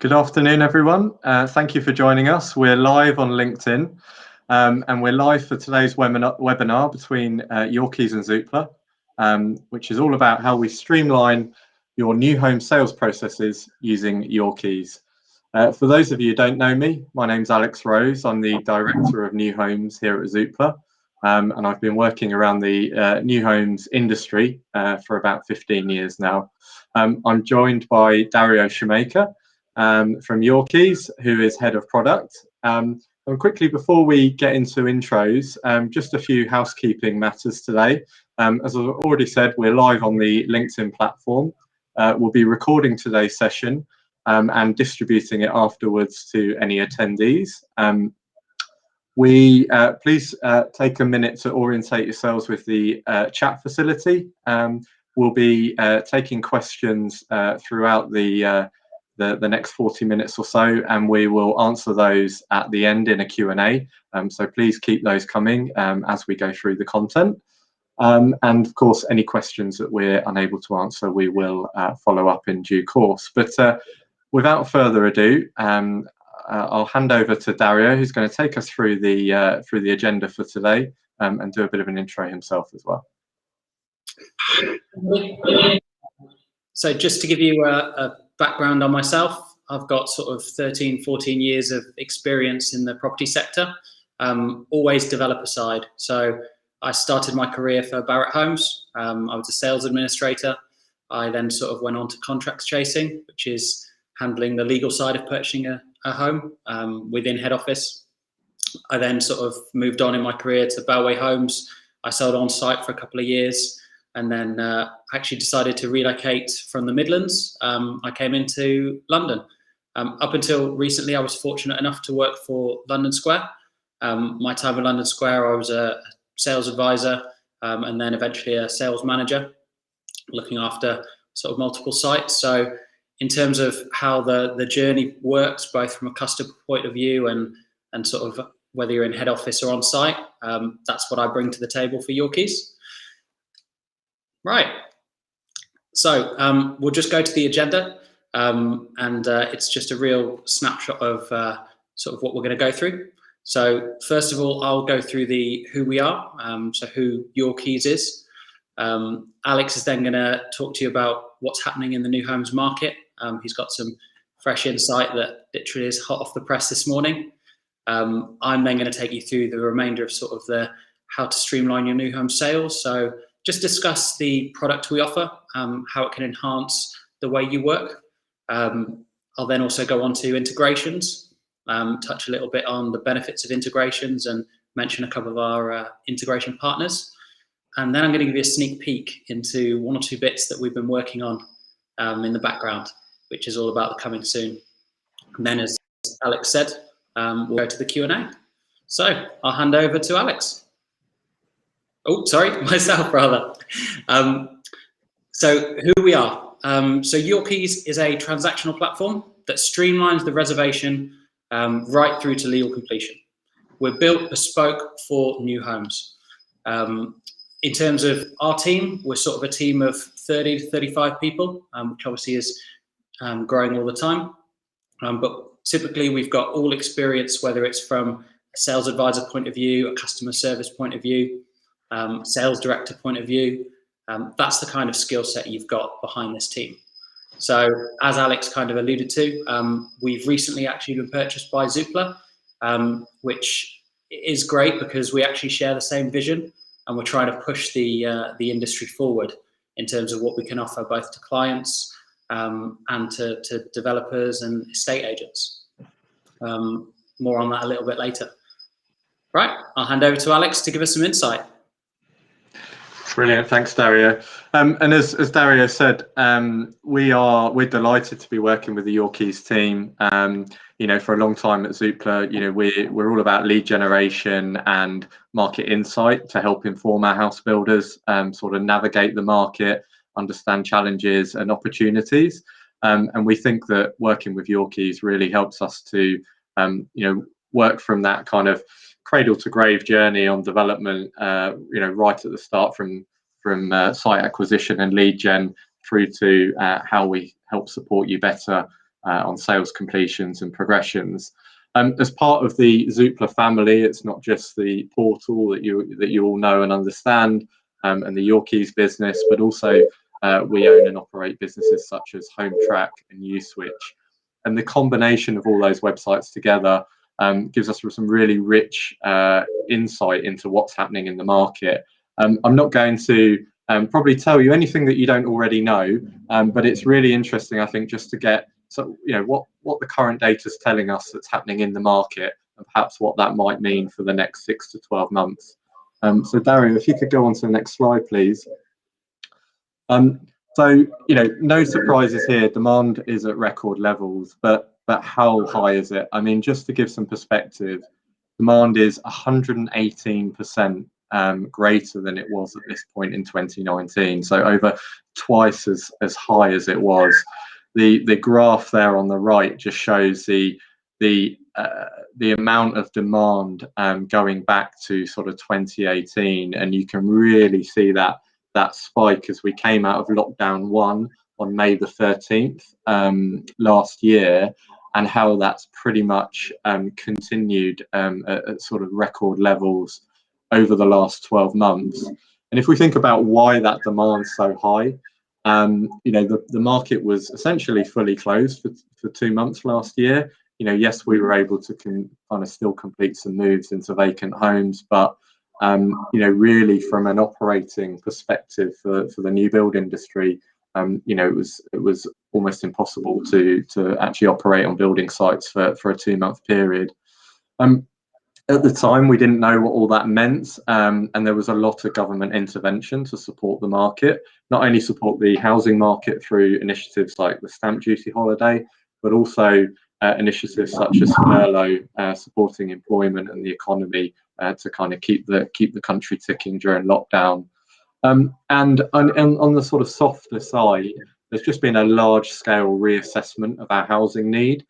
Good afternoon, everyone. Thank you for joining us. We're live on LinkedIn, and we're live for today's webinar between Yourkeys and Zoopla, which is all about how we streamline your new home sales processes using Yourkeys. For those of you who don't know me, my name's Alex Rose. I'm the Director of New Homes here at Zoopla, and I've been working around the new homes industry for about 15 years now. I'm joined by Dario Shoemaker, from Yourkeys, who is head of product. And quickly, before we get into intros, just a few housekeeping matters today. As I've already said, we're live on the LinkedIn platform. We'll be recording today's session and distributing it afterwards to any attendees. Please take a minute to orientate yourselves with the chat facility. We'll be taking questions throughout the next 40 minutes or so, and we will answer those at the end in a Q&A. So please keep those coming as we go through the content. And of course, any questions that we're unable to answer, we will follow up in due course. But without further ado, I'll hand over to Dario, who's going to take us through the agenda for today and do a bit of an intro himself as well. So just to give you a background on myself, I've got sort of 13, 14 years of experience in the property sector, always developer side. So I started my career for Barratt Homes. I was a sales administrator. I then sort of went on to contracts chasing, which is handling the legal side of purchasing a home within head office. I then sort of moved on in my career to Bellway Homes. I sold on site for a couple of years, and then actually decided to relocate from the Midlands. I came into London. Up until recently, I was fortunate enough to work for London Square. My time at London Square, I was a sales advisor and then eventually a sales manager, looking after sort of multiple sites. So in terms of how the journey works, both from a customer point of view and sort of whether you're in head office or on site, that's what I bring to the table for Yourkeys. Right, so we'll just go to the agenda, and it's just a real snapshot of sort of what we're going to go through. So first of all, I'll go through who we are, so who Yourkeys is. Alex is then going to talk to you about what's happening in the new homes market. He's got some fresh insight that literally is hot off the press this morning. I'm then going to take you through the remainder of sort of the how to streamline your new home sales. So just discuss the product we offer, how it can enhance the way you work. I'll then also go on to integrations, touch a little bit on the benefits of integrations and mention a couple of our integration partners. And then I'm going to give you a sneak peek into one or two bits that we've been working on in the background, which is all about the coming soon. And then, as Alex said, we'll go to the Q&A. So I'll hand over to Alex. Oh, sorry, myself rather. So who we are. So Yourkeys is a transactional platform that streamlines the reservation right through to legal completion. We're built bespoke for new homes. In terms of our team, we're sort of a team of 30 to 35 people, which obviously is growing all the time. But typically we've got all experience, whether it's from a sales advisor point of view, a customer service point of view, sales director point of view. That's the kind of skill set you've got behind this team. So as Alex kind of alluded to, we've recently actually been purchased by Zoopla, which is great because we actually share the same vision and we're trying to push the industry forward in terms of what we can offer both to clients and to developers and estate agents. More on that a little bit later. Right, I'll hand over to Alex to give us some insight. Brilliant, thanks Dario. And as Dario said, we're delighted to be working with the Yourkeys team. You know, for a long time at Zoopla, you know, we're all about lead generation and market insight to help inform our house builders, sort of navigate the market, understand challenges and opportunities. And we think that working with Yourkeys really helps us to, you know, work from that kind of cradle to grave journey on development, you know, right at the start from site acquisition and lead gen through to how we help support you better on sales completions and progressions. As part of the Zoopla family, it's not just the portal that you all know and understand, and the Yourkeys business, but also we own and operate businesses such as HomeTrack and USwitch. And the combination of all those websites together gives us some really rich insight into what's happening in the market. I'm not going to probably tell you anything that you don't already know, but it's really interesting, I think, just to get what the current data is telling us that's happening in the market, and perhaps what that might mean for the next 6 to 12 months. So Dario, if you could go on to the next slide, please. So no surprises here. Demand is at record levels, but how high is it? I mean, just to give some perspective, demand is 118% greater than it was at this point in 2019. So over twice as high as it was. The graph there on the right just shows the amount of demand going back to sort of 2018, and you can really see that spike as we came out of lockdown 1 on May the 13th last year, and how that's pretty much continued at sort of record levels over the last 12 months. And if we think about why that demand's so high, the market was essentially fully closed for 2 months last year. Yes, we were able to kind of still complete some moves into vacant homes, but really from an operating perspective for the new build industry, it was almost impossible to actually operate on building sites for a 2-month period. At the time, we didn't know what all that meant, and there was a lot of government intervention to support the market, not only support the housing market through initiatives like the stamp duty holiday, but also initiatives such as furlough, supporting employment and the economy to kind of keep the country ticking during lockdown. And on the sort of softer side, there's just been a large-scale reassessment of our housing need.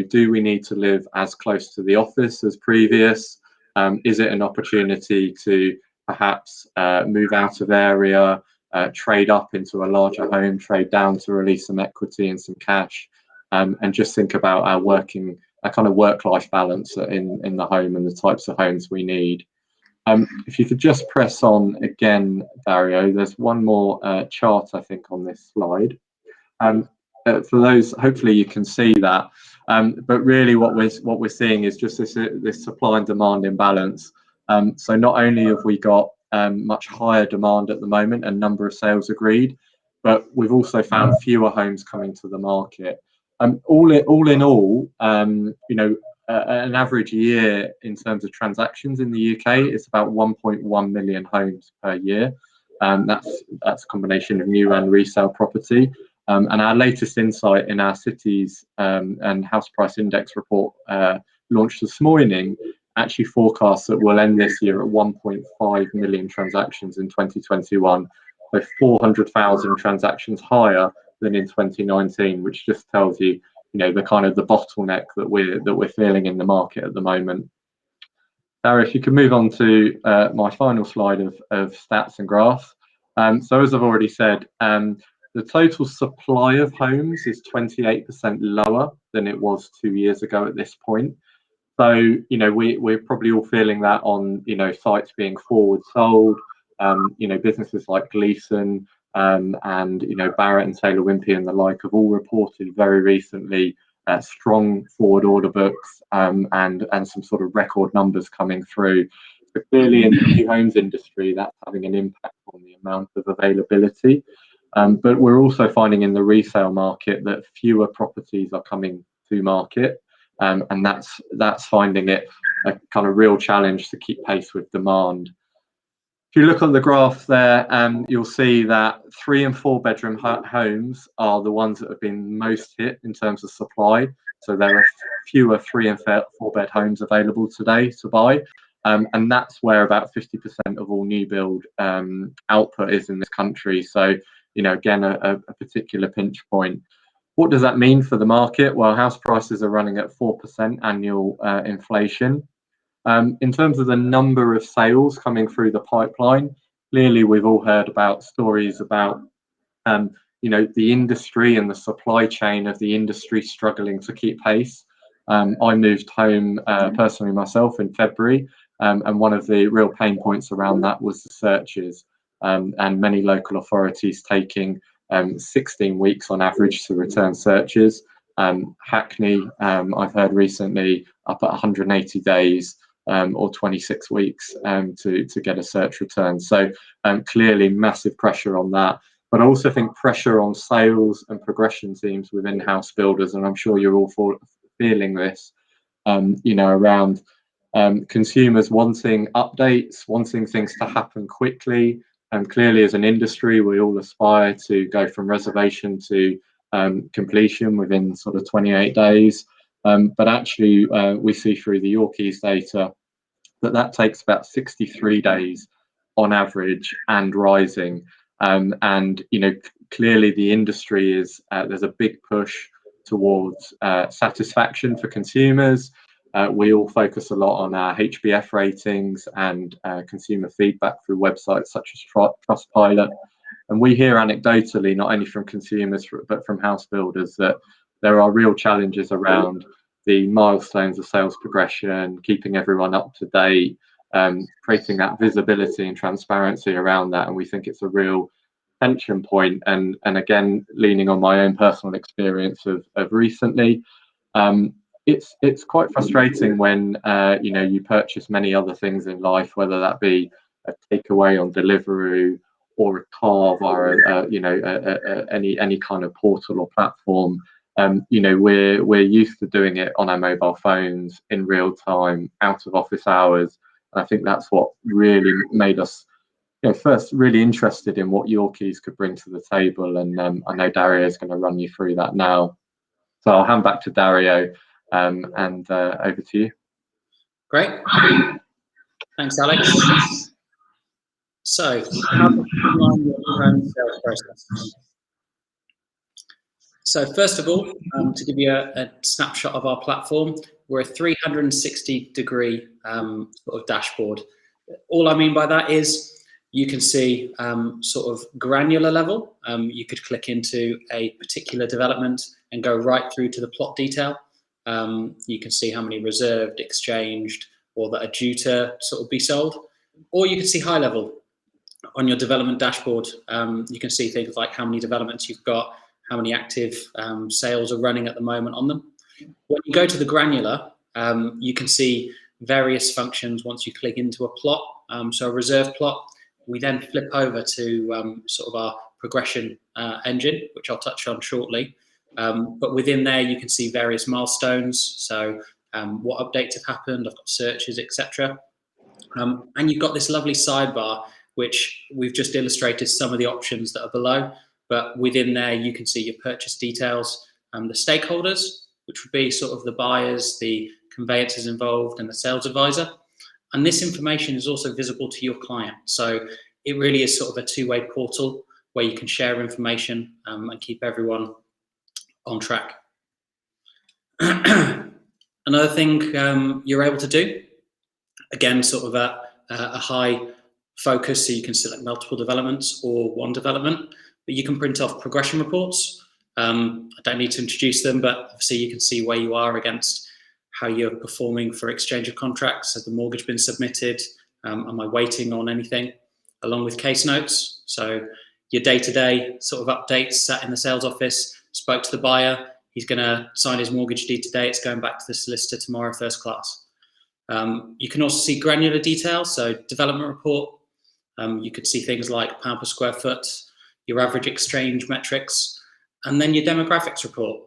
Do we need to live as close to the office as previous? Is it an opportunity to perhaps move out of area, trade up into a larger home, trade down to release some equity and some cash, and just think about our kind of work-life balance in the home and the types of homes we need? If you could just press on again, Dario, there's one more chart, I think, on this slide. For those, hopefully you can see that. But really what we're seeing is just this supply and demand imbalance. So not only have we got much higher demand at the moment and number of sales agreed, but we've also found fewer homes coming to the market. All in all, an average year in terms of transactions in the UK is about 1.1 million homes per year. That's a combination of new and resale property. And our latest insight in our cities and house price index report launched this morning actually forecasts that we'll end this year at 1.5 million transactions in 2021, so 400,000 transactions higher than in 2019, which just tells you, the kind of the bottleneck that we're feeling in the market at the moment. Sarah, if you could move on to my final slide of stats and graphs. So as I've already said, the total supply of homes is 28% lower than it was 2 years ago at this point. So, we're probably all feeling that on, sites being forward sold, businesses like Gleeson and, Barrett and Taylor Wimpey and the like have all reported very recently strong forward order books and some sort of record numbers coming through. But clearly in the new homes industry, that's having an impact on the amount of availability. But we're also finding in the resale market that fewer properties are coming to market, and that's finding it a kind of real challenge to keep pace with demand. If you look on the graph there, you'll see that 3 and 4 bedroom homes are the ones that have been most hit in terms of supply. So there are fewer 3 and 4 bed homes available today to buy. And that's where about 50% of all new build output is in this country. So, again, a particular pinch point. What does that mean for the market? Well, house prices are running at 4% annual inflation. In terms of the number of sales coming through the pipeline, clearly we've all heard about stories about the industry and the supply chain of the industry struggling to keep pace. I moved home personally myself in February, and one of the real pain points around that was the searches, and many local authorities taking 16 weeks on average to return searches. Hackney, I've heard recently, up at 180 days or 26 weeks to get a search return. So clearly massive pressure on that. But I also think pressure on sales and progression teams within house builders, and I'm sure you're all feeling this, around consumers wanting updates, wanting things to happen quickly. And clearly as an industry, we all aspire to go from reservation to completion within sort of 28 days. But actually, we see through the Yourkeys data that takes about 63 days on average and rising. And clearly the industry is there's a big push towards satisfaction for consumers. We all focus a lot on our HBF ratings and consumer feedback through websites such as Trustpilot. And we hear anecdotally, not only from consumers, but from house builders, that there are real challenges around the milestones of sales progression, keeping everyone up to date, creating that visibility and transparency around that. And we think it's a real tension point. And again, leaning on my own personal experience of recently, it's quite frustrating when you purchase many other things in life, whether that be a takeaway on Deliveroo or a car via any kind of portal or platform. We're used to doing it on our mobile phones in real time, out of office hours. And I think that's what really made us first really interested in what Yourkeys could bring to the table. And I know Dario is going to run you through that now. So I'll hand back to Dario and over to you. Great. Thanks, Alex. So how to streamline your own sales process. So first of all, to give you a snapshot of our platform, we're a 360-degree sort of dashboard. All I mean by that is you can see sort of granular level. You could click into a particular development and go right through to the plot detail. You can see how many reserved, exchanged, or that are due to sort of be sold. Or you can see high level on your development dashboard. You can see things like how many developments you've got, how many active sales are running at the moment on them. When you go to the granular, you can see various functions once you click into a plot. So a reserve plot, we then flip over to sort of our progression engine, which I'll touch on shortly. But within there, you can see various milestones. So what updates have happened, I've got searches, etc. And you've got this lovely sidebar, which we've just illustrated some of the options that are below. But within there, you can see your purchase details, the stakeholders, which would be sort of the buyers, the conveyancers involved, and the sales advisor. And this information is also visible to your client. So it really is sort of a two-way portal where you can share information and keep everyone on track. Another thing you're able to do, again, sort of a high focus, so you can select multiple developments or one development, but you can print off progression reports. I don't need to introduce them, but obviously you can see where you are against how you're performing for exchange of contracts. Has the mortgage been submitted? Am I waiting on anything? Along with case notes. So your day-to-day sort of updates, sat in the sales office, spoke to the buyer. He's going to sign his mortgage deed today. It's going back to the solicitor tomorrow, first class. You can also see granular details. So development report. You could see things like pound per square foot, your average exchange metrics, and then your demographics report.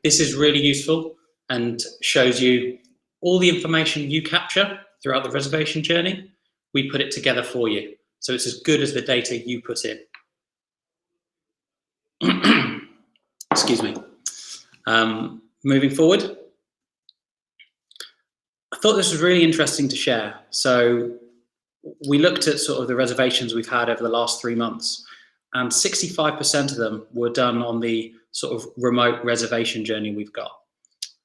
This is really useful and shows you all the information you capture throughout the reservation journey. We put it together for you. So it's as good as the data you put in. Excuse me. Moving forward, I thought this was really interesting to share. So we looked at sort of the reservations we've had over the last 3 months, and 65% of them were done on the sort of remote reservation journey we've got.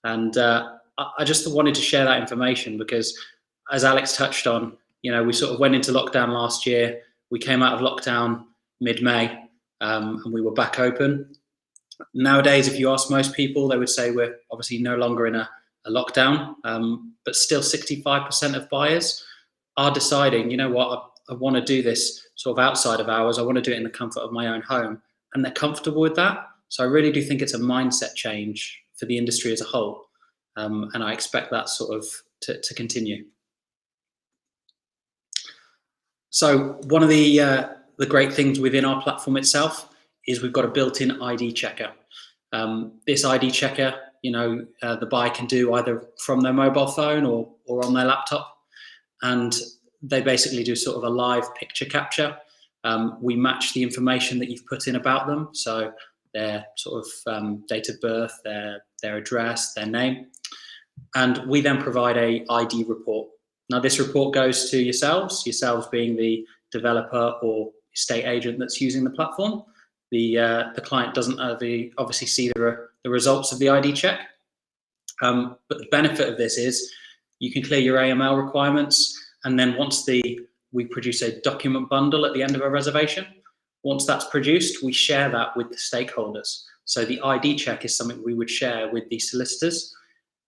And I just wanted to share that information because, as Alex touched on, we sort of went into lockdown last year. We came out of lockdown mid-May. and we were back open. Nowadays, if you ask most people, they would say we're obviously no longer in a lockdown, but still 65% of buyers are deciding, you know what, I want to do this sort of outside of hours. I want to do it in the comfort of my own home, and they're comfortable with that. So I really do think it's a mindset change for the industry as a whole, and I expect that sort of to continue. So one of the great things within our platform itself is we've got a built-in ID checker. This ID checker, the buyer can do either from their mobile phone or on their laptop, and they basically do sort of a live picture capture. We match the information that you've put in about them, so their sort of date of birth, their address, their name, and we then provide a ID report. Now this report goes to yourselves being the developer or estate agent that's using the platform. The client doesn't obviously see the results of the ID check, but the benefit of this is you can clear your AML requirements, and then once we produce a document bundle at the end of a reservation. Once that's produced, we share that with the stakeholders. So the ID check is something we would share with the solicitors.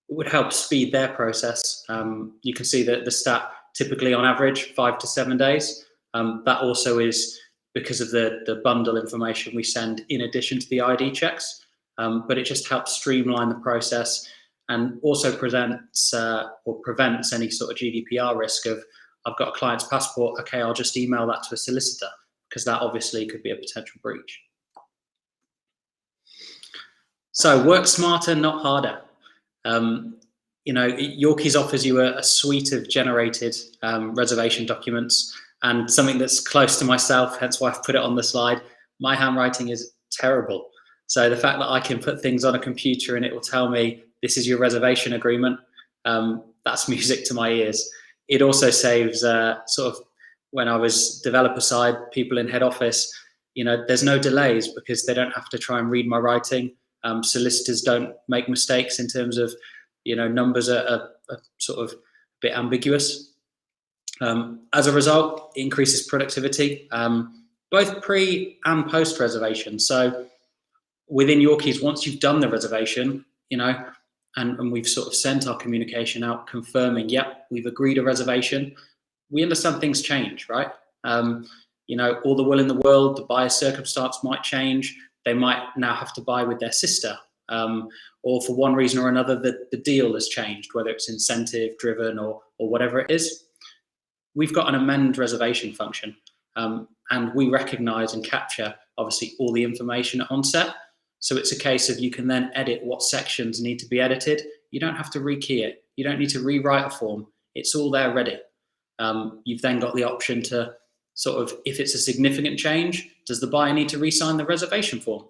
It would help speed their process. You can see that the stat typically on average 5 to 7 days. That also is because of the bundle information we send in addition to the ID checks, but it just helps streamline the process and also prevents any sort of GDPR risk of, I've got a client's passport, okay, I'll just email that to a solicitor, because that obviously could be a potential breach. So work smarter, not harder. Yourkeys offers you a suite of generated reservation documents, and something that's close to myself, hence why I've put it on the slide. My handwriting is terrible. So the fact that I can put things on a computer and it will tell me, this is your reservation agreement, that's music to my ears. It also saves sort of, when I was developer side, people in head office, there's no delays because they don't have to try and read my writing. Solicitors don't make mistakes in terms of, numbers are sort of a bit ambiguous. As a result, it increases productivity, both pre and post reservation. So within Yourkeys, once you've done the reservation, and we've sort of sent our communication out confirming, yep, we've agreed a reservation, we understand things change, right? All the will in the world, the buyer's circumstance might change. They might now have to buy with their sister, or for one reason or another, the deal has changed, whether it's incentive driven or whatever it is. We've got an amend reservation function, and we recognize and capture obviously all the information at onset. So it's a case of you can then edit what sections need to be edited. You don't have to rekey it. You don't need to rewrite a form. It's all there ready. You've then got the option to sort of, if it's a significant change, does the buyer need to re-sign the reservation form?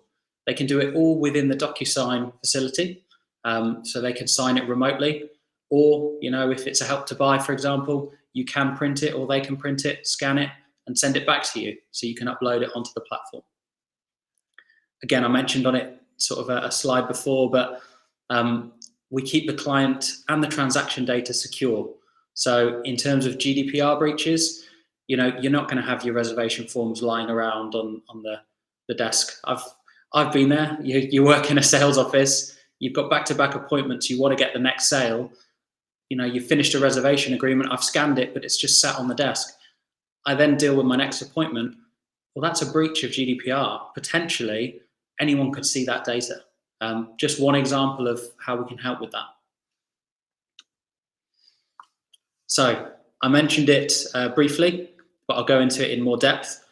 They can do it all within the DocuSign facility, so they can sign it remotely. Or, if it's a help to buy, for example, you can print it, or they can print it, scan it, and send it back to you, so you can upload it onto the platform. Again, I mentioned on it sort of a slide before, but we keep the client and the transaction data secure. So in terms of GDPR breaches, you're not going to have your reservation forms lying around on the desk. I've been there. You work in a sales office, you've got back-to-back appointments, you want to get the next sale, you finished a reservation agreement, I've scanned it, but it's just sat on the desk. I then deal with my next appointment. Well, that's a breach of GDPR. Potentially, anyone could see that data. Just one example of how we can help with that. So I mentioned it briefly, but I'll go into it in more depth.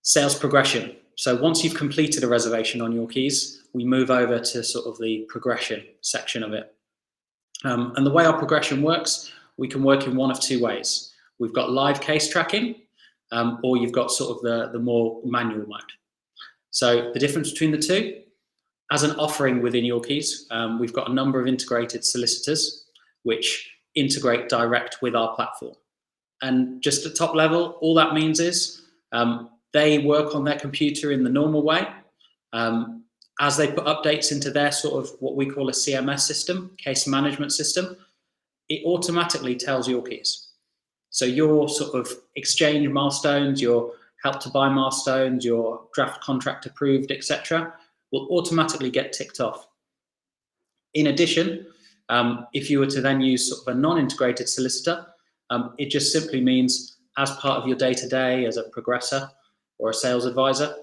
Sales progression. So once you've completed a reservation on Yourkeys, we move over to sort of the progression section of it. And the way our progression works, we can work in one of two ways. We've got live case tracking, or you've got sort of the more manual mode. So the difference between the two, as an offering within Yourkeys, we've got a number of integrated solicitors which integrate direct with our platform. And just at top level, all that means is they work on their computer in the normal way. As they put updates into their sort of what we call a CMS system, case management system, it automatically tells Yourkeys. So your sort of exchange milestones, your Help to Buy milestones, your draft contract approved, etc., will automatically get ticked off. In addition, if you were to then use sort of a non-integrated solicitor, it just simply means as part of your day-to-day as a progressor or a sales advisor,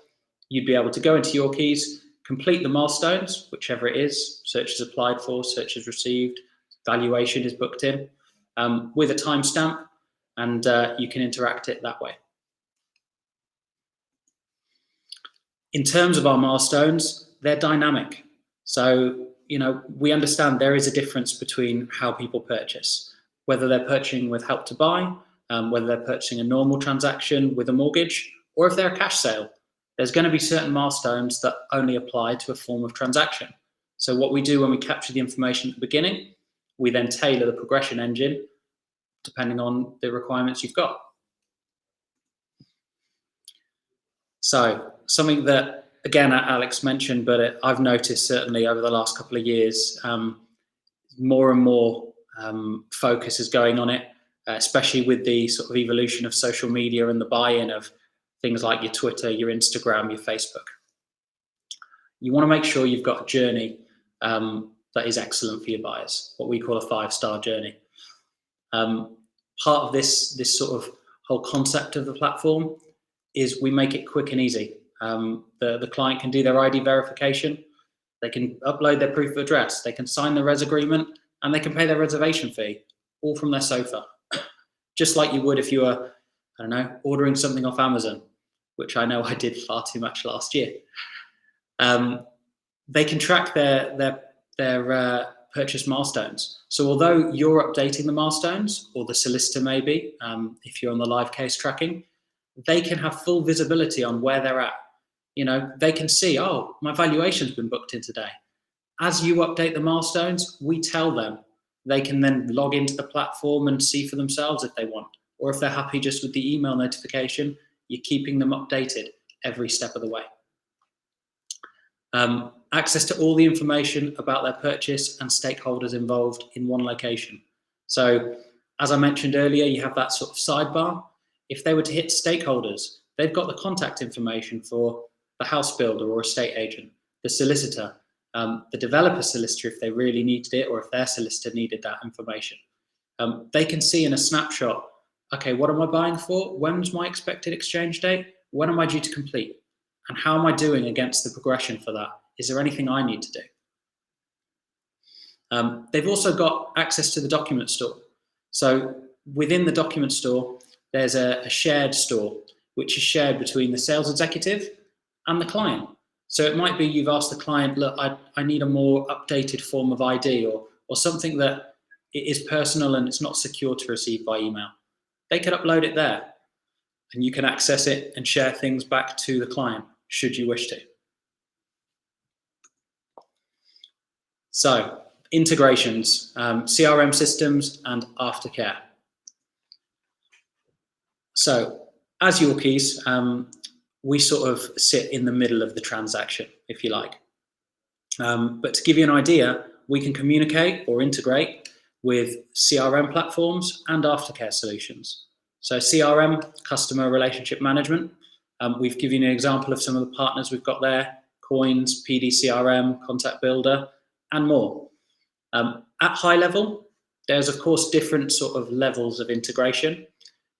you'd be able to go into Yourkeys, complete the milestones, whichever it is, search is applied for, search is received, valuation is booked in, with a timestamp, and you can interact it that way. In terms of our milestones, they're dynamic. So, we understand there is a difference between how people purchase, whether they're purchasing with Help to Buy, whether they're purchasing a normal transaction with a mortgage, or if they're a cash sale. There's going to be certain milestones that only apply to a form of transaction. So what we do when we capture the information at the beginning, we then tailor the progression engine depending on the requirements you've got. So something that, again, Alex mentioned, but I've noticed certainly over the last couple of years, more and more focus is going on it, especially with the sort of evolution of social media and the buy-in of things like your Twitter, your Instagram, your Facebook. You want to make sure you've got a journey that is excellent for your buyers, what we call a 5-star journey. Part of this sort of whole concept of the platform is we make it quick and easy. The client can do their ID verification, they can upload their proof of address, they can sign the res agreement, and they can pay their reservation fee, all from their sofa. Just like you would if you were, I don't know, ordering something off Amazon, which I know I did far too much last year. They can track their purchase milestones. So although you're updating the milestones, or the solicitor maybe, if you're on the live case tracking, they can have full visibility on where they're at. They can see, oh, my valuation's been booked in today. As you update the milestones, we tell them. They can then log into the platform and see for themselves if they want. Or if they're happy just with the email notification, you're keeping them updated every step of the way. Access to all the information about their purchase and stakeholders involved in one location. So, as I mentioned earlier, you have that sort of sidebar. If they were to hit stakeholders, they've got the contact information for the house builder or estate agent, the solicitor, the developer solicitor if they really needed it, or if their solicitor needed that information. They can see in a snapshot, okay, what am I buying for? When's my expected exchange date? When am I due to complete? And how am I doing against the progression for that? Is there anything I need to do? They've also got access to the document store. So within the document store, there's a shared store, which is shared between the sales executive and the client. So it might be you've asked the client, look, I need a more updated form of ID, or something that is personal and it's not secure to receive by email. They could upload it there, and you can access it and share things back to the client, should you wish to. So, integrations, CRM systems and Aftercare. So, as Yourkeys, we sort of sit in the middle of the transaction, if you like. But to give you an idea, we can communicate or integrate with CRM platforms and Aftercare solutions. So CRM, customer relationship management. We've given you an example of some of the partners we've got there: Coins, PD CRM, Contact Builder, and more. At high level, there's of course different sort of levels of integration.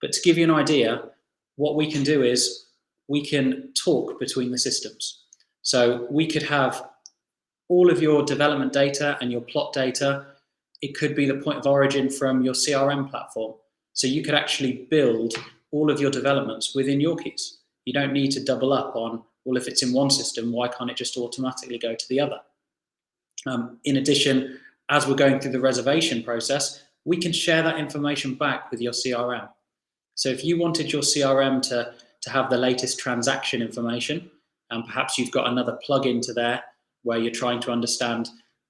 But to give you an idea, what we can do is we can talk between the systems. So we could have all of your development data and your plot data. It could be the point of origin from your CRM platform. So you could actually build all of your developments within Yourkeys. You don't need to double up on, well, if it's in one system, why can't it just automatically go to the other? In addition, as we're going through the reservation process, we can share that information back with your CRM. So if you wanted your CRM to have the latest transaction information, and perhaps you've got another plug-in to there where you're trying to understand,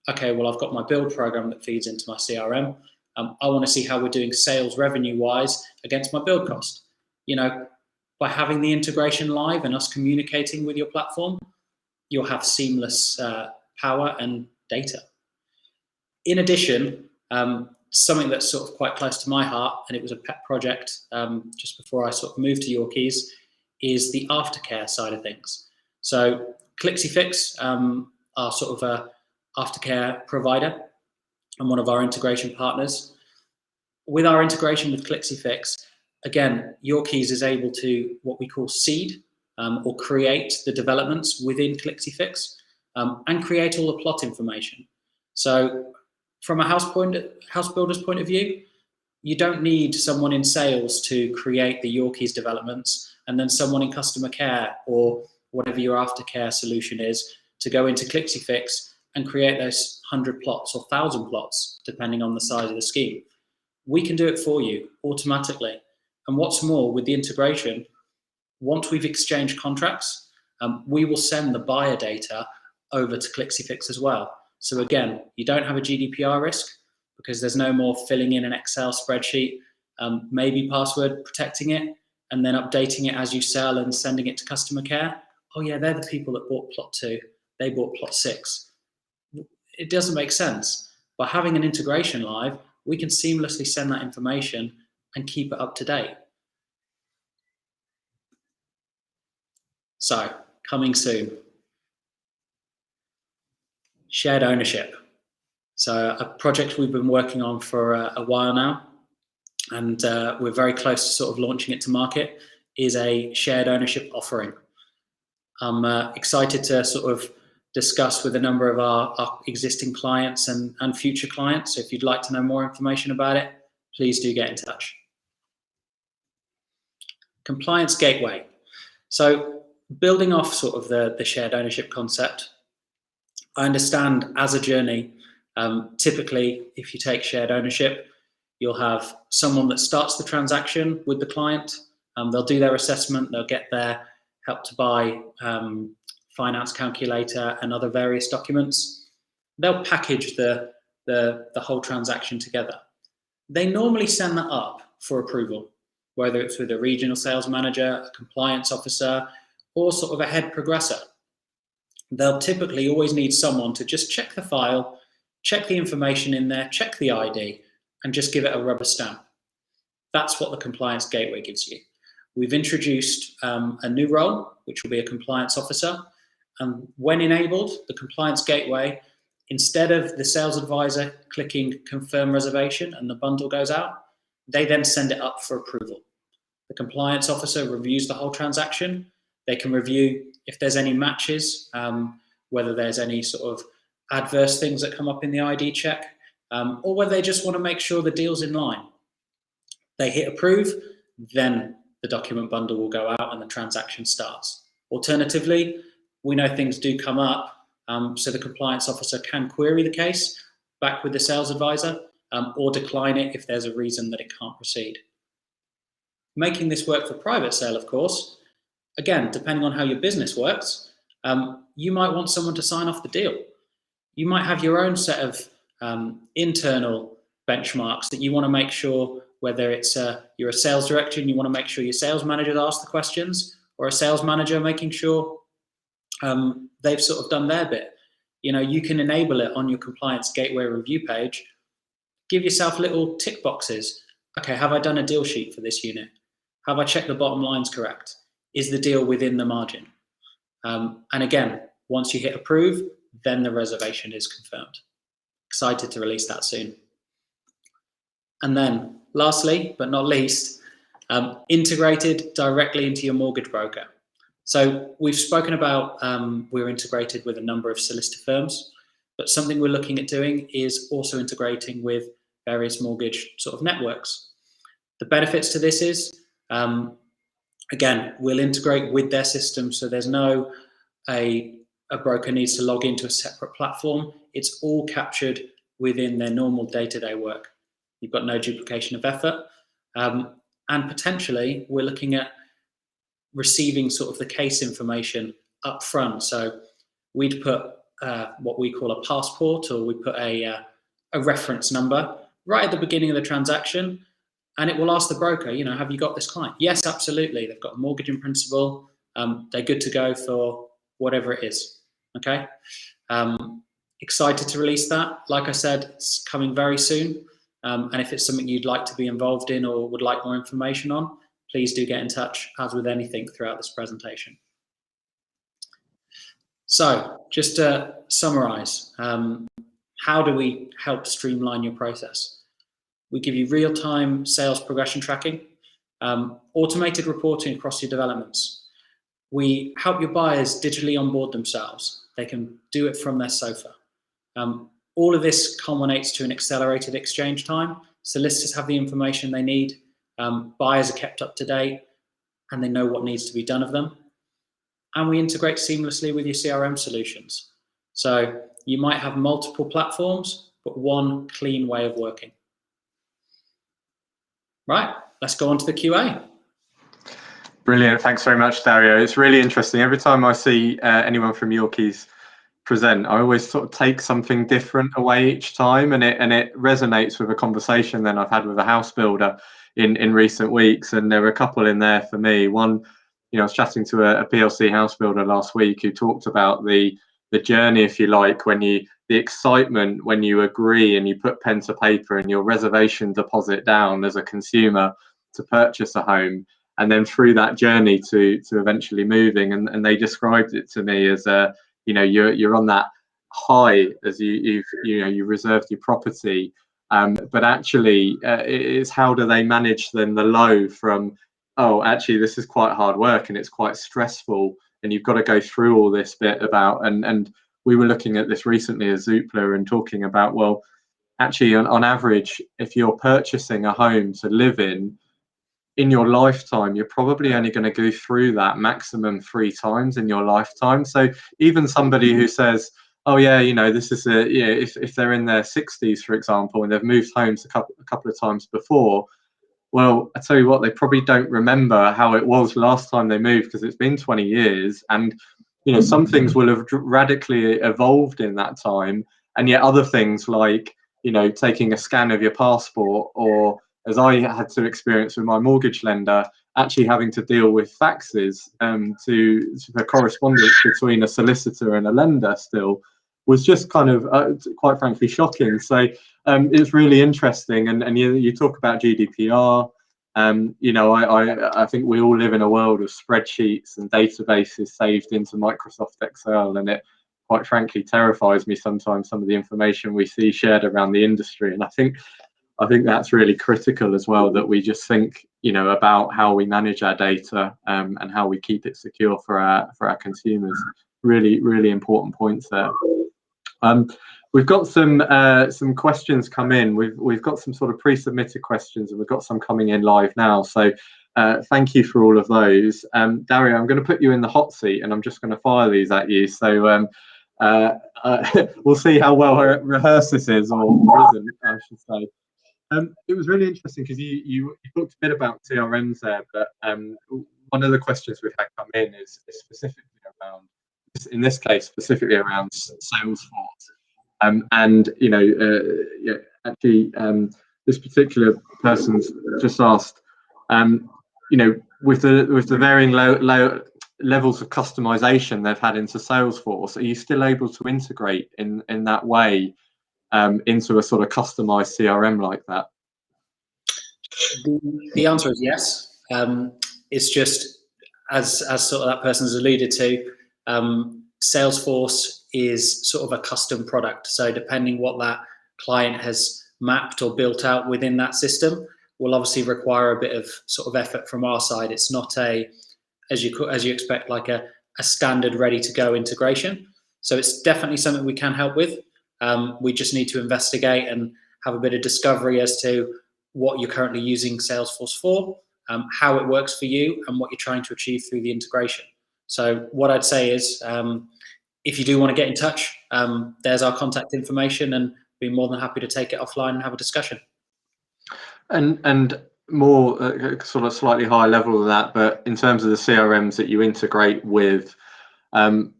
okay, well, I've got my build program that feeds into my CRM. I want to see how we're doing sales revenue-wise against my build cost. By having the integration live and us communicating with your platform, you'll have seamless power and data. In addition, something that's sort of quite close to my heart, and it was a pet project just before I sort of moved to Yourkeys, is the aftercare side of things. So ClixieFix are sort of a aftercare provider and one of our integration partners. With our integration with ClixieFix, again, Yourkeys is able to what we call seed or create the developments within ClixieFix and create all the plot information. So from a house builder's point of view, you don't need someone in sales to create the Yourkeys developments and then someone in customer care or whatever your aftercare solution is to go into ClixieFix and create those 100 plots or 1,000 plots, depending on the size of the scheme. We can do it for you automatically. And what's more, with the integration, once we've exchanged contracts, we will send the buyer data over to ClixieFix as well. So again, you don't have a GDPR risk because there's no more filling in an Excel spreadsheet, maybe password protecting it, and then updating it as you sell and sending it to customer care. Oh yeah, they're the people that bought plot 2, they bought plot 6. It doesn't make sense. By having an integration live, we can seamlessly send that information and keep it up to date. So, coming soon. Shared ownership. So, a project we've been working on for a while now, and we're very close to sort of launching it to market, is a shared ownership offering. I'm excited to sort of discuss with a number of our existing clients and future clients. So if you'd like to know more information about it, please do get in touch. Compliance gateway. So building off sort of the shared ownership concept, I understand as a journey, typically if you take shared ownership, you'll have someone that starts the transaction with the client. They'll do their assessment, they'll get their help to buy finance calculator and other various documents. They'll package the whole transaction together. They normally send that up for approval, whether it's with a regional sales manager, a compliance officer, or sort of a head progressor. They'll typically always need someone to just check the file, check the information in there, check the ID, and just give it a rubber stamp. That's what the compliance gateway gives you. We've introduced a new role, which will be a compliance officer. And when enabled, the compliance gateway, instead of the sales advisor clicking confirm reservation and the bundle goes out, they then send it up for approval. The compliance officer reviews the whole transaction. They can review if there's any matches, whether there's any sort of adverse things that come up in the ID check, or whether they just want to make sure the deal's in line. They hit approve, then the document bundle will go out and the transaction starts. Alternatively, we know things do come up, so the compliance officer can query the case back with the sales advisor or decline it if there's a reason that it can't proceed. Making this work for private sale, of course, again, depending on how your business works, you might want someone to sign off the deal. You might have your own set of internal benchmarks that you want to make sure, whether it's you're a sales director and you want to make sure your sales manager asks the questions, or a sales manager making sure they've sort of done their bit. You know, you can enable it on your compliance gateway review page. Give yourself little tick boxes. Okay, have I done a deal sheet for this unit? Have I checked the bottom lines correct? Is the deal within the margin? And again, once you hit approve, then the reservation is confirmed. Excited to release that soon. And then lastly, but not least, integrated directly into your mortgage broker. So we've spoken about we're integrated with a number of solicitor firms, but something we're looking at doing is also integrating with various mortgage sort of networks. The benefits to this is, again, we'll integrate with their system, so there's no a broker needs to log into a separate platform. It's all captured within their normal day-to-day work. You've got no duplication of effort, and potentially we're looking at receiving sort of the case information up front. So we'd put what we call a passport, or we put a reference number right at the beginning of the transaction, and it will ask the broker, you know, have you got this client? Yes, absolutely. They've got a mortgage in principle. They're good to go for whatever it is. Okay. Excited to release that. Like I said, it's coming very soon. And if it's something you'd like to be involved in or would like more information on, please do get in touch, as with anything throughout this presentation. So just to summarize, how do we help streamline your process? We give you real-time sales progression tracking, automated reporting across your developments. We help your buyers digitally onboard themselves. They can do it from their sofa. All of this culminates to an accelerated exchange time. Solicitors have the information they need, buyers are kept up to date, and they know what needs to be done of them. And we integrate seamlessly with your CRM solutions. So you might have multiple platforms, but one clean way of working. Right, let's go on to the QA. Brilliant, thanks very much, Dario. It's really interesting. Every time I see anyone from Yourkeys present, I always sort of take something different away each time, and it resonates with a conversation that I've had with a house builder in recent weeks. And there were a couple in there for me. One, I was chatting to a PLC house builder last week who talked about the journey, if you like, the excitement when you agree and you put pen to paper and your reservation deposit down as a consumer to purchase a home, and then through that journey to eventually moving. And they described it to me as you're on that high as you reserved your property, but actually it's how do they manage then the low from, oh, actually this is quite hard work and it's quite stressful and you've got to go through all this bit about, and we were looking at this recently as Zoopla and talking about, well, actually on average, if you're purchasing a home to live in your lifetime, you're probably only going to go through that maximum 3 times in your lifetime. So even somebody who says, oh yeah, this is if they're in their 60s, for example, and they've moved homes a couple of times before, well, I tell you what, they probably don't remember how it was last time they moved because it's been 20 years. And, some things will have radically evolved in that time. And yet other things like, taking a scan of your passport, or as I had to experience with my mortgage lender, actually having to deal with faxes to the correspondence between a solicitor and a lender still was just kind of, quite frankly, shocking. So it's really interesting. And you talk about GDPR. I think we all live in a world of spreadsheets and databases saved into Microsoft Excel, and it quite frankly terrifies me sometimes, some of the information we see shared around the industry. And I think that's really critical as well, that we just think, about how we manage our data and how we keep it secure for our consumers. Really, really important points there. We've got some questions come in. We've got some sort of pre-submitted questions, and we've got some coming in live now. So thank you for all of those. Dario, I'm going to put you in the hot seat, and I'm just going to fire these at you. So we'll see how well rehearsed this is, or isn't, I should say. It was really interesting because you talked a bit about CRMs there, but one of the questions we've had come in is specifically around, in this case, specifically around Salesforce. This particular person's just asked, with the varying low levels of customization they've had into Salesforce, are you still able to integrate in that way into a sort of customized CRM like that? The answer is yes. It's just, as sort of that person's alluded to, Salesforce is sort of a custom product. So depending what that client has mapped or built out within that system will obviously require a bit of sort of effort from our side. It's not as you expect, like a standard ready to go integration. So it's definitely something we can help with. We just need to investigate and have a bit of discovery as to what you're currently using Salesforce for, how it works for you, and what you're trying to achieve through the integration. So what I'd say is, if you do want to get in touch, there's our contact information, and be more than happy to take it offline and have a discussion. And more sort of slightly higher level than that, but in terms of the CRMs that you integrate with, what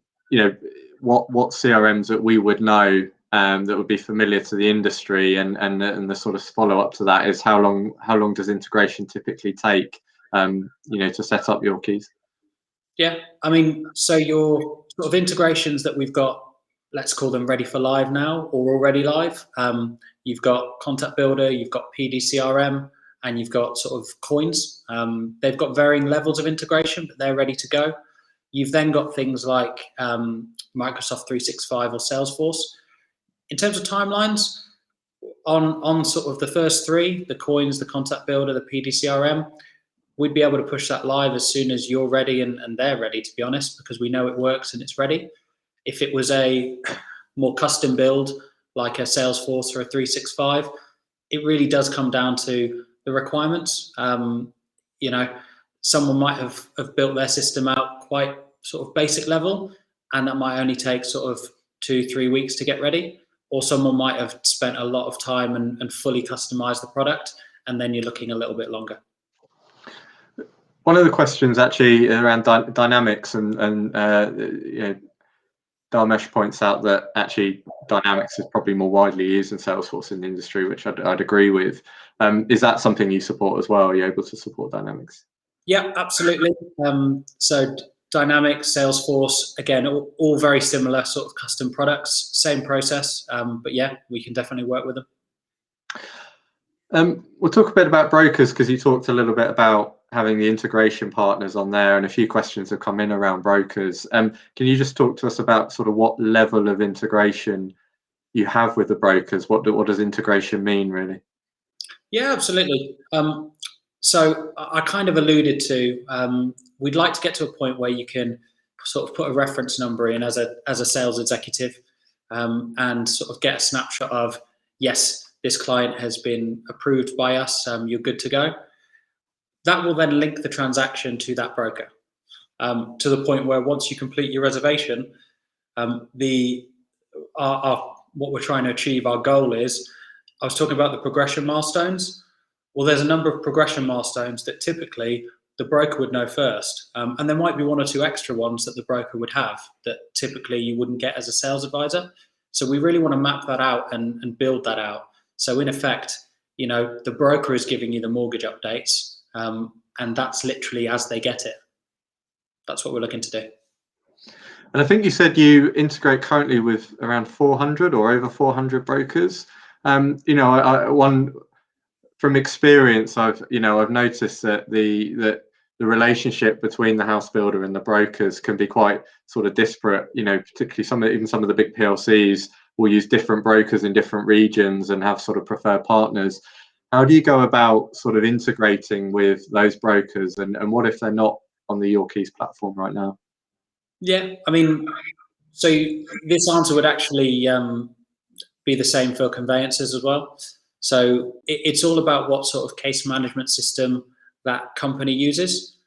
CRMs that we would know that would be familiar to the industry, and the sort of follow up to that is how long does integration typically take, to set up Yourkeys? Yeah, I mean, so your sort of integrations that we've got, let's call them ready for live now or already live. You've got Contact Builder, you've got PDCRM, and you've got sort of coins. They've got varying levels of integration, but they're ready to go. You've then got things like Microsoft 365 or Salesforce. In terms of timelines, on sort of the first three, the coins, the contact builder, the PDCRM, we'd be able to push that live as soon as you're ready and they're ready, to be honest, because we know it works and it's ready. If it was a more custom build, like a Salesforce or a 365, it really does come down to the requirements. You know, someone might have built their system out quite sort of basic level, and that might only take sort of 2-3 weeks to get ready. Or someone might have spent a lot of time and fully customized the product, and then you're looking a little bit longer. One of the questions actually around dynamics and you know, Dharmesh points out that actually Dynamics is probably more widely used in Salesforce in the industry, which I'd agree with. Is that something you support as well? Are you able to support Dynamics? Yeah, absolutely. So Dynamics, Salesforce, again, all very similar sort of custom products, same process. But yeah, we can definitely work with them. We'll talk a bit about brokers, because you talked a little bit about having the integration partners on there, and a few questions have come in around brokers. Can you just talk to us about sort of what level of integration you have with the brokers? What does integration mean, really? Yeah, absolutely. So I kind of alluded to, we'd like to get to a point where you can sort of put a reference number in as a sales executive, and sort of get a snapshot of, yes, this client has been approved by us, you're good to go. That will then link the transaction to that broker, to the point where once you complete your reservation, what we're trying to achieve, our goal is, I was talking about the progression milestones. Well, there's a number of progression milestones that typically the broker would know first. And there might be one or two extra ones that the broker would have that typically you wouldn't get as a sales advisor. So we really want to map that out and build that out. So in effect, you know, the broker is giving you the mortgage updates, and that's literally as they get it. That's what we're looking to do. And I think you said you integrate currently with around 400 or over 400 brokers. You know, from experience, I've noticed that the relationship between the house builder and the brokers can be quite sort of disparate. You know, particularly even some of the big PLCs will use different brokers in different regions and have sort of preferred partners. How do you go about sort of integrating with those brokers, and what if they're not on the Yourkeys platform right now? Yeah, I mean, so this answer would actually be the same for conveyancers as well. So it's all about what sort of case management system that company uses.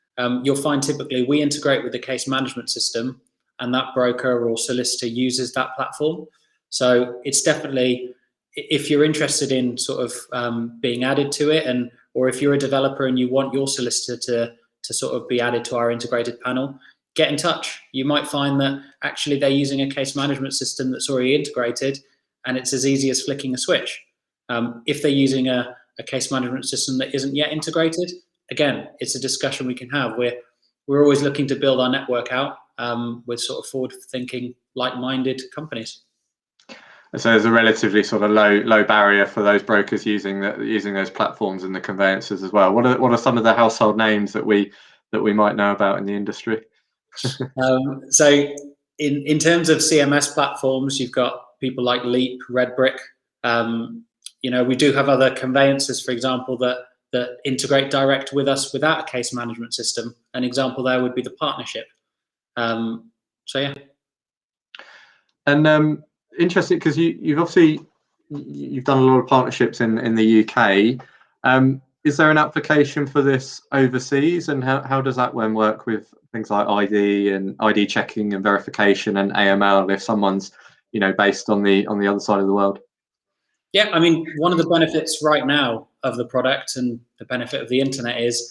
You'll find typically we integrate with the case management system, and that broker or solicitor uses that platform. So it's definitely, if you're interested in sort of being added to it, or if you're a developer and you want your solicitor to sort of be added to our integrated panel, get in touch. You might find that actually they're using a case management system that's already integrated, and it's as easy as flicking a switch. If they're using a case management system that isn't yet integrated, again, it's a discussion we can have. We're always looking to build our network out with sort of forward-thinking, like-minded companies. So there's a relatively sort of low barrier for those brokers using those platforms and the conveyancers as well. What are some of the household names that we might know about in the industry? So in terms of CMS platforms, you've got people like Leap, Redbrick. You know, we do have other conveyancers, for example, that integrate direct with us without a case management system. An example there would be the partnership. So yeah. And interesting, because you've obviously done a lot of partnerships in the UK. Is there an application for this overseas, and how does that one work with things like ID and ID checking and verification and AML if someone's, you know, based on the other side of the world? Yeah, I mean, one of the benefits right now of the product and the benefit of the internet is,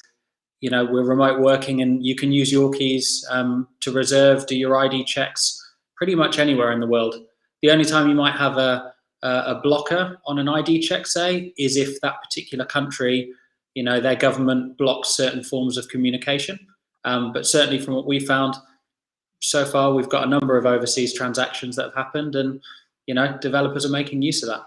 you know, we're remote working, and you can use Yourkeys to reserve, do your ID checks pretty much anywhere in the world. The only time you might have a blocker on an ID check, say, is if that particular country, you know, their government blocks certain forms of communication. But certainly from what we found so far, we've got a number of overseas transactions that have happened, and, you know, developers are making use of that.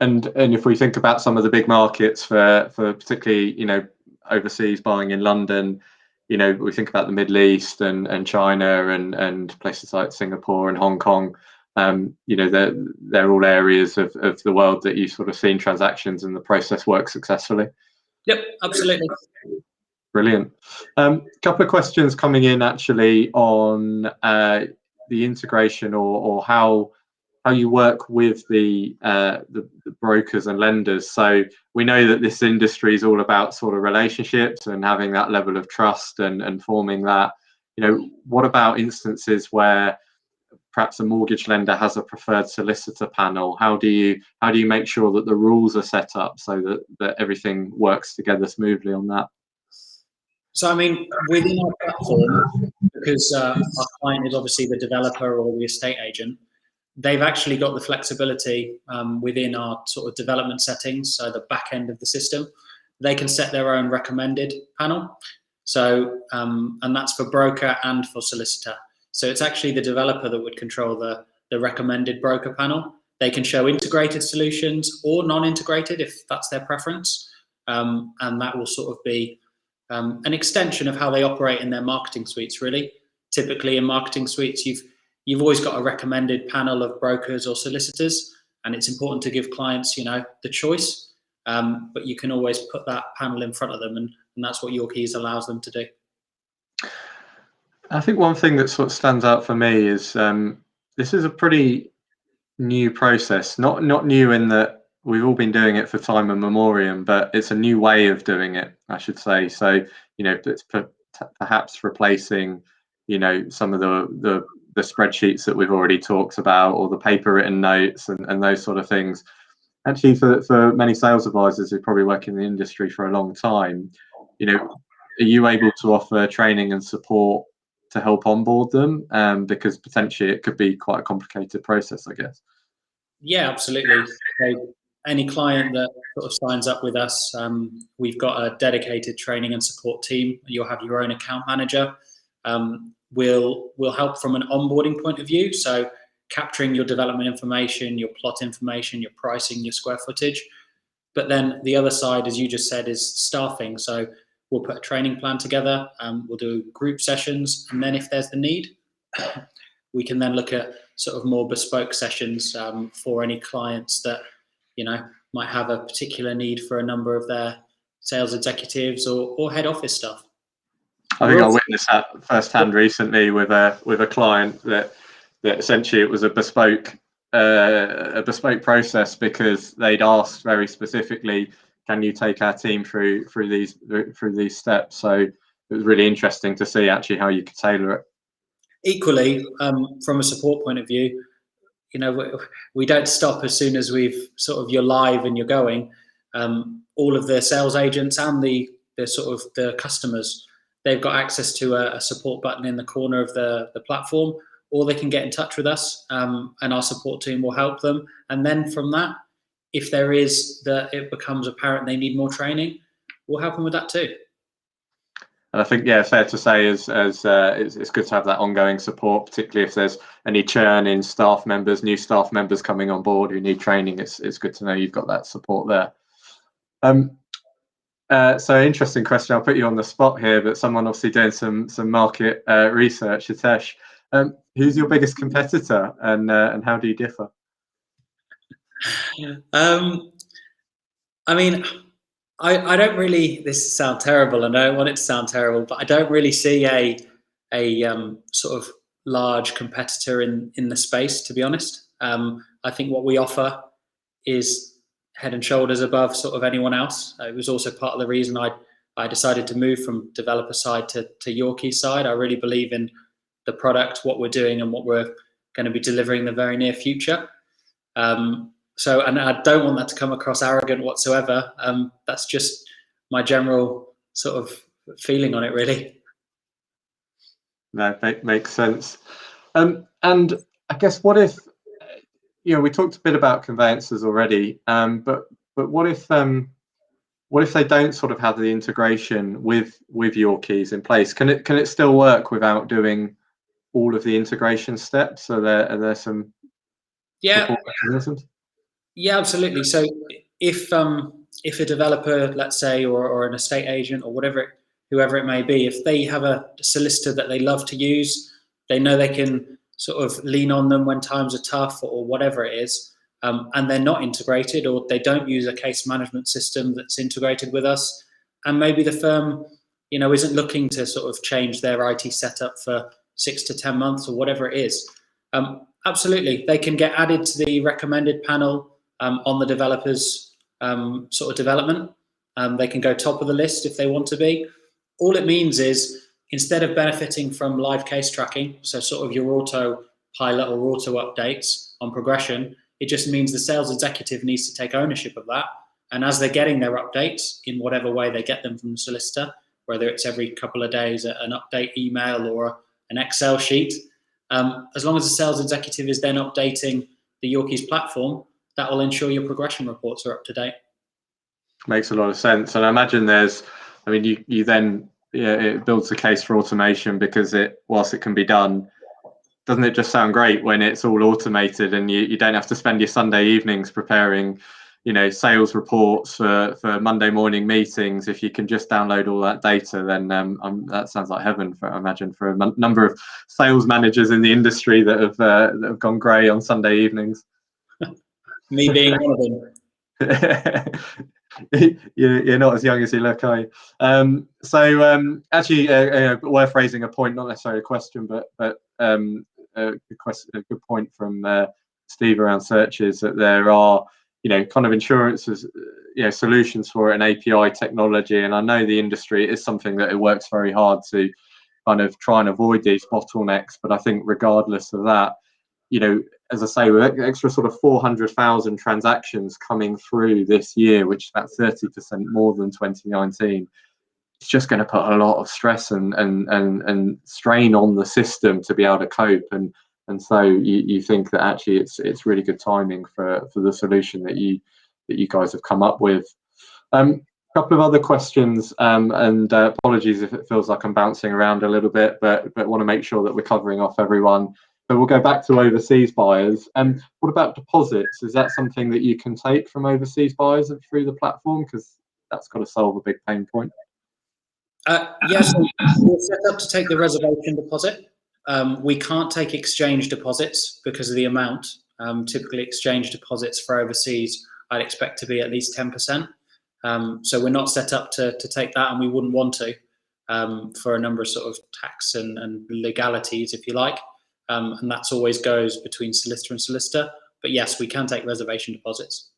And if we think about some of the big markets for particularly, you know, overseas buying in London, you know, we think about the Middle East and China and places like Singapore and Hong Kong. You know, they're all areas of the world that you've sort of seen transactions and the process work successfully. Yep, absolutely. Brilliant. Couple of questions coming in actually on the integration or how you work with the brokers and lenders. So we know that this industry is all about sort of relationships and having that level of trust and forming that. You know, what about instances where perhaps a mortgage lender has a preferred solicitor panel? How do you make sure that the rules are set up so that everything works together smoothly on that? So, I mean, within our platform, because our client is obviously the developer or the estate agent, they've actually got the flexibility within our sort of development settings, so the back end of the system. They can set their own recommended panel. So, and that's for broker and for solicitor. So it's actually the developer that would control the recommended broker panel. They can show integrated solutions or non-integrated if that's their preference. And that will sort of be an extension of how they operate in their marketing suites, really. Typically in marketing suites, you've always got a recommended panel of brokers or solicitors, and it's important to give clients, you know, the choice, but you can always put that panel in front of them, and that's what Yourkeys allows them to do. I think one thing that sort of stands out for me is this is a pretty new process, not new in that we've all been doing it for time immemorial, but it's a new way of doing it, I should say. So, you know, it's perhaps replacing, you know, some of the spreadsheets that we've already talked about, or the paper written notes and those sort of things. Actually, for many sales advisors who probably work in the industry for a long time, you know, are you able to offer training and support to help onboard them? Because potentially it could be quite a complicated process, I guess. Yeah, absolutely. So any client that sort of signs up with us, we've got a dedicated training and support team. You'll have your own account manager. We'll help from an onboarding point of view. So capturing your development information, your plot information, your pricing, your square footage. But then the other side, as you just said, is staffing. So we'll put a training plan together. We'll do group sessions. And then if there's the need, we can then look at sort of more bespoke sessions for any clients that, you know, might have a particular need for a number of their sales executives or head office staff. I think I witnessed that firsthand recently with a client that essentially it was a bespoke process, because they'd asked very specifically, can you take our team through these steps? So it was really interesting to see actually how you could tailor it. Equally, from a support point of view, you know, we don't stop as soon as we've sort of you're live and you're going. All of the sales agents and the sort of the customers, they've got access to a support button in the corner of the platform, or they can get in touch with us, and our support team will help them. And then from that, if there is it becomes apparent they need more training, we'll help them with that too. And I think, yeah, fair to say it's good to have that ongoing support, particularly if there's any churn in staff members, new staff members coming on board who need training. It's good to know you've got that support there. So interesting question. I'll put you on the spot here, but someone obviously doing some market research. Hitesh, who's your biggest competitor, and how do you differ? I mean, I don't really. This sounds terrible, and I don't want it to sound terrible, but I don't really see a sort of large competitor in the space, to be honest. I think what we offer is head and shoulders above sort of anyone else. It was also part of the reason I decided to move from developer side to Yourkeys side. I really believe in the product, what we're doing, and what we're going to be delivering in the very near future. So, and I don't want that to come across arrogant whatsoever. That's just my general sort of feeling on it, really. No, makes sense. And I guess, what if, you know, we talked a bit about conveyancers already, but what if they don't sort of have the integration with Yourkeys in place? Can it still work without doing all of the integration steps? Are there some Yeah. support mechanisms? Yeah, absolutely. So if a developer, let's say, or an estate agent or whoever it may be, if they have a solicitor that they love to use, they know they can sort of lean on them when times are tough or whatever it is, and they're not integrated or they don't use a case management system that's integrated with us, and maybe the firm, isn't looking to sort of change their IT setup for 6 to 10 months or whatever it is. Absolutely, they can get added to the recommended panel on the developer's sort of development. They can go top of the list if they want to be. All it means is instead of benefiting from live case tracking, so sort of your auto pilot or auto updates on progression, it just means the sales executive needs to take ownership of that. And as they're getting their updates in whatever way they get them from the solicitor, whether it's every couple of days, an update email or an Excel sheet, as long as the sales executive is then updating the Yourkeys platform, that will ensure your progression reports are up to date. Makes a lot of sense. And I imagine you then, it builds the case for automation, because whilst it can be done, doesn't it just sound great when it's all automated and you don't have to spend your Sunday evenings preparing, sales reports for Monday morning meetings? If you can just download all that data, then that sounds like heaven, I imagine, for a number of sales managers in the industry that have gone grey on Sunday evenings. Me being one of them. You're not as young as you look, are you? Actually, worth raising a point, not necessarily a question, but a good point from Steve around searches, that there are kind of insurances, solutions for an API technology, and I know the industry is something that it works very hard to kind of try and avoid these bottlenecks. But I think regardless of that, as I say, with extra sort of 400,000 transactions coming through this year, which is about 30% more than 2019, it's just going to put a lot of stress and strain on the system to be able to cope. And so you think that actually it's really good timing for the solution that you guys have come up with. A couple of other questions, and apologies if it feels like I'm bouncing around a little bit, but want to make sure that we're covering off everyone. So we'll go back to overseas buyers. And what about deposits? Is that something that you can take from overseas buyers through the platform? Because that's got to solve a big pain point. Yes, we're set up to take the reservation deposit. We can't take exchange deposits because of the amount. Typically, exchange deposits for overseas, I'd expect to be at least 10%. So we're not set up to take that, and we wouldn't want to, for a number of sort of tax and legalities, if you like. And that's always goes between solicitor and solicitor. But yes, we can take reservation deposits.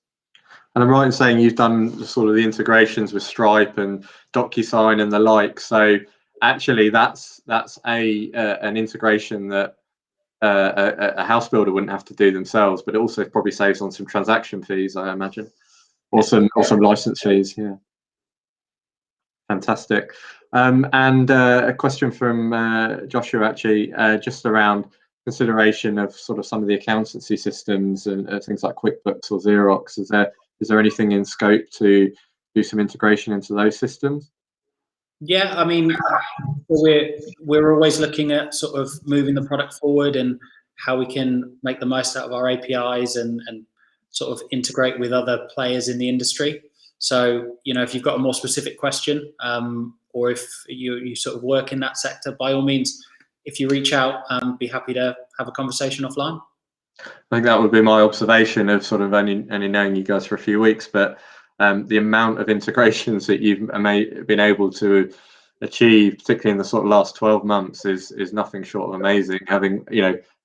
And I'm right in saying you've done sort of the integrations with Stripe and DocuSign and the like. So actually, that's an integration that a house builder wouldn't have to do themselves, but it also probably saves on some transaction fees, I imagine, or some license fees. Yeah, fantastic. And a question from Joshua, actually, just around consideration of sort of some of the accountancy systems and things like QuickBooks or Xerox. Is there anything in scope to do some integration into those systems? Yeah, I mean, we're always looking at sort of moving the product forward and how we can make the most out of our APIs and sort of integrate with other players in the industry. So, if you've got a more specific question, or if you sort of work in that sector, by all means, if you reach out, be happy to have a conversation offline. I think that would be my observation of sort of only knowing you guys for a few weeks, but the amount of integrations that you've been able to achieve, particularly in the sort of last 12 months, is nothing short of amazing. Having,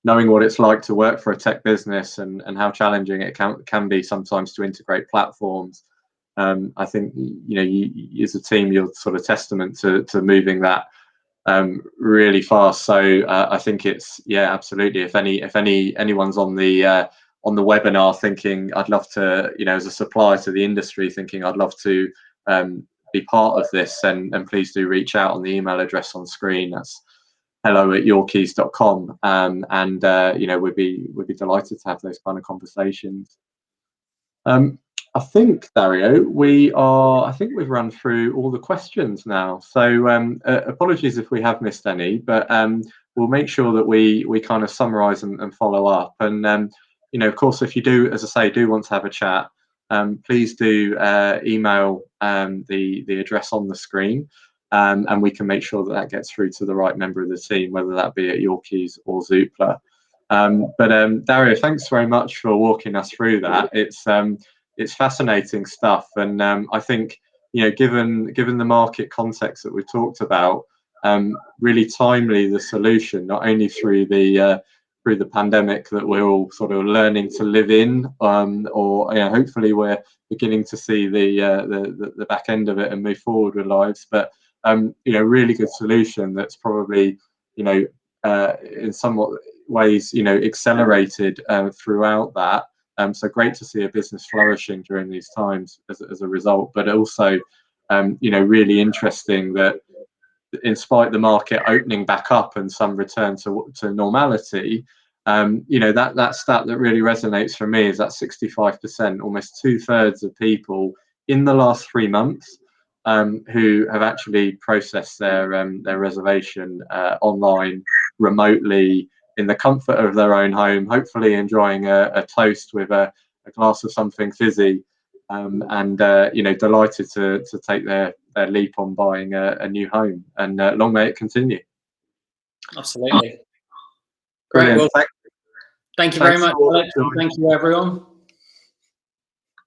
knowing what it's like to work for a tech business and how challenging it can be sometimes to integrate platforms. I think, you as a team, you're sort of testament to moving that really fast. So I think it's, yeah, absolutely. If anyone's on the webinar thinking I'd love to, as a supplier to the industry, thinking I'd love to be part of this, and please do reach out on the email address on screen. That's hello@yourkeys.com, and we'd be delighted to have those kind of conversations. I think, Dario, we've run through all the questions now. So apologies if we have missed any, but we'll make sure that we kind of summarise and follow up. And of course, if you do, as I say, do want to have a chat, please do email the address on the screen, and we can make sure that gets through to the right member of the team, whether that be at Yourkeys or Zoopla. But Dario, thanks very much for walking us through that. It's fascinating stuff, and I think, given the market context that we've talked about, really timely, the solution, not only through the pandemic that we're all sort of learning to live in, or hopefully we're beginning to see the back end of it and move forward with lives, but really good solution that's probably in somewhat ways accelerated throughout that. So great to see a business flourishing during these times as a result, but also really interesting that in spite of the market opening back up and some return to normality, that stat that really resonates for me is that 65%, almost 2/3 of people in the last 3 months who have actually processed their reservation online, remotely, in the comfort of their own home, hopefully enjoying a toast with a glass of something fizzy, and delighted to take their leap on buying a new home, and long may it continue. Absolutely. Brilliant. Great. Well, thank you very much, Alex. Thank you, everyone.